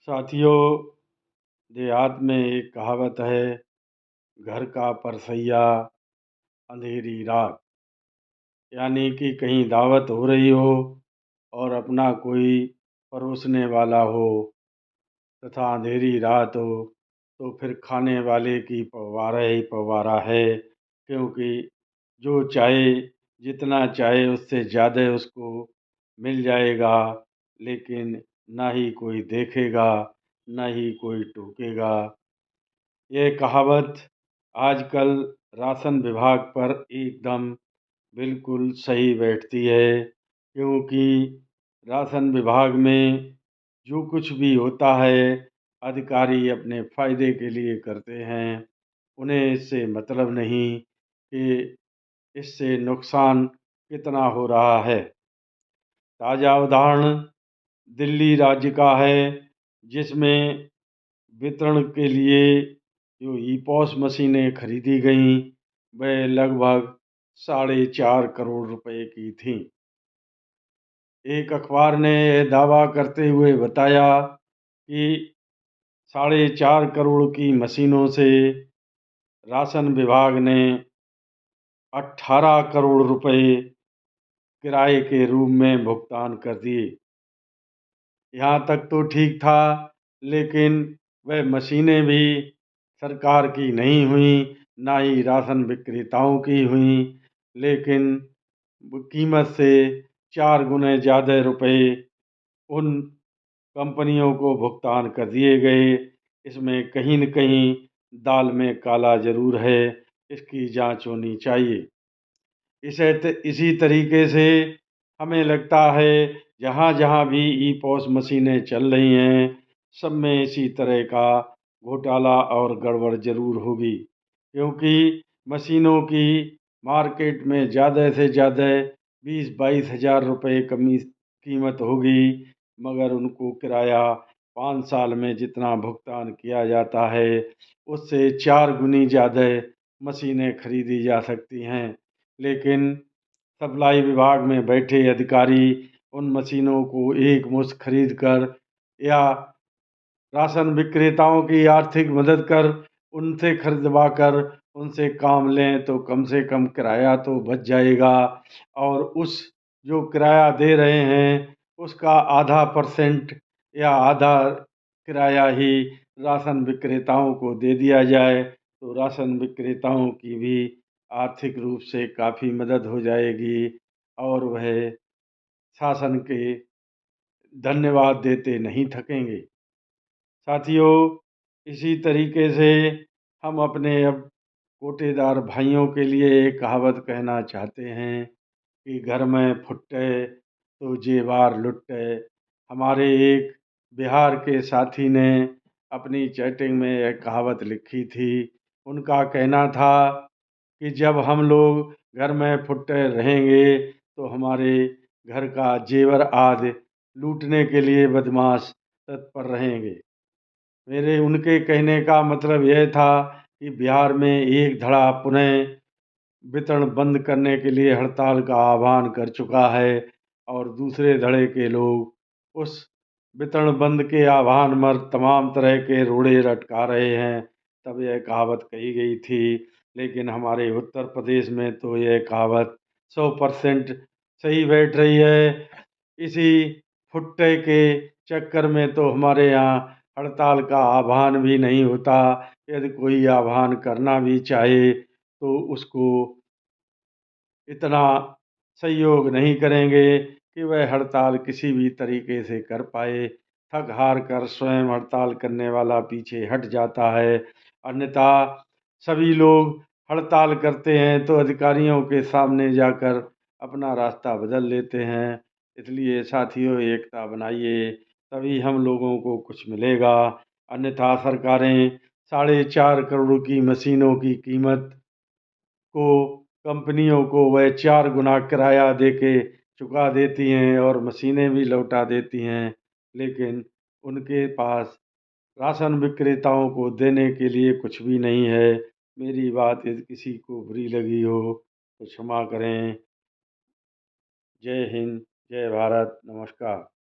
साथियों, देहात में एक कहावत है, घर का परसैया अंधेरी रात। यानी कि कहीं दावत हो रही हो और अपना कोई परोसने वाला हो तथा अंधेरी रात हो, तो फिर खाने वाले की पवारा ही पवारा है। क्योंकि जो चाहे, जितना चाहे उससे ज़्यादा उसको मिल जाएगा, लेकिन ना ही कोई देखेगा, ना ही कोई टोकेगा। ये कहावत आजकल राशन विभाग पर एकदम बिल्कुल सही बैठती है। क्योंकि राशन विभाग में जो कुछ भी होता है, अधिकारी अपने फ़ायदे के लिए करते हैं। उन्हें इससे मतलब नहीं कि इससे नुकसान कितना हो रहा है। ताज़ा उदाहरण दिल्ली राज्य का है, जिसमें वितरण के लिए जो ईपॉस मशीनें खरीदी गईं, वह लगभग 4.5 करोड़ रुपए की थीं। एक अखबार ने यह दावा करते हुए बताया कि 4.5 करोड़ की मशीनों से राशन विभाग ने 18 करोड़ रुपए किराए के रूप में भुगतान कर दिए। यहाँ तक तो ठीक था, लेकिन वह मशीनें भी सरकार की नहीं हुईं, ना ही राशन विक्रेताओं की हुईं, लेकिन वो कीमत से 4 गुने ज़्यादा रुपए उन कंपनियों को भुगतान कर दिए गए। इसमें कहीं न कहीं दाल में काला ज़रूर है, इसकी जाँच होनी चाहिए। इसी तरीके से हमें लगता है, जहाँ-जहाँ भी ई-पॉस मशीनें चल रही हैं, सब में इसी तरह का घोटाला और गड़बड़ ज़रूर होगी। क्योंकि मशीनों की मार्केट में ज़्यादा से ज़्यादा 20-22 हज़ार रुपए कमी कीमत होगी, मगर उनको किराया 5 साल में जितना भुगतान किया जाता है, उससे 4 गुनी ज़्यादा मशीनें खरीदी जा सकती हैं। लेकिन सप्लाई विभाग में बैठे अधिकारी उन मशीनों को एकमुश्त खरीद कर या राशन विक्रेताओं की आर्थिक मदद कर उनसे खरीदवा कर उनसे काम लें, तो कम से कम किराया तो बच जाएगा। और उस जो किराया दे रहे हैं, उसका आधा परसेंट या आधा किराया ही राशन विक्रेताओं को दे दिया जाए, तो राशन विक्रेताओं की भी आर्थिक रूप से काफ़ी मदद हो जाएगी और वह शासन के धन्यवाद देते नहीं थकेंगे। साथियों, इसी तरीके से हम अपने अब कोटेदार भाइयों के लिए एक कहावत कहना चाहते हैं कि घर में फुट्टे तो जेवार लुट्टे। हमारे एक बिहार के साथी ने अपनी चैटिंग में यह कहावत लिखी थी। उनका कहना था कि जब हम लोग घर में फुट्टे रहेंगे, तो हमारे घर का जेवर आदि लूटने के लिए बदमाश तत्पर रहेंगे। मेरे उनके कहने का मतलब यह था कि बिहार में एक धड़ा पुनः वितरण बंद करने के लिए हड़ताल का आह्वान कर चुका है और दूसरे धड़े के लोग उस वितरण बंद के आह्वान पर तमाम तरह के रोड़े लटका रहे हैं। तब यह कहावत कही गई थी। लेकिन हमारे उत्तर प्रदेश में तो यह कहावत 100% सही बैठ रही है। इसी फुट्टे के चक्कर में तो हमारे यहाँ हड़ताल का आह्वान भी नहीं होता। यदि कोई आह्वान करना भी चाहे, तो उसको इतना सहयोग नहीं करेंगे कि वह हड़ताल किसी भी तरीके से कर पाए। थक हार कर स्वयं हड़ताल करने वाला पीछे हट जाता है। अन्यथा सभी लोग हड़ताल करते हैं तो अधिकारियों के सामने जाकर अपना रास्ता बदल लेते हैं। इसलिए साथियों, एकता बनाइए, तभी हम लोगों को कुछ मिलेगा। अन्यथा सरकारें 4.5 करोड़ की मशीनों की कीमत को कंपनियों को वह 4 गुना किराया देके चुका देती हैं और मशीनें भी लौटा देती हैं। लेकिन उनके पास राशन विक्रेताओं को देने के लिए कुछ भी नहीं है। मेरी बात यदि किसी को बुरी लगी हो तो क्षमा करें। जय हिंद, जय भारत, नमस्कार।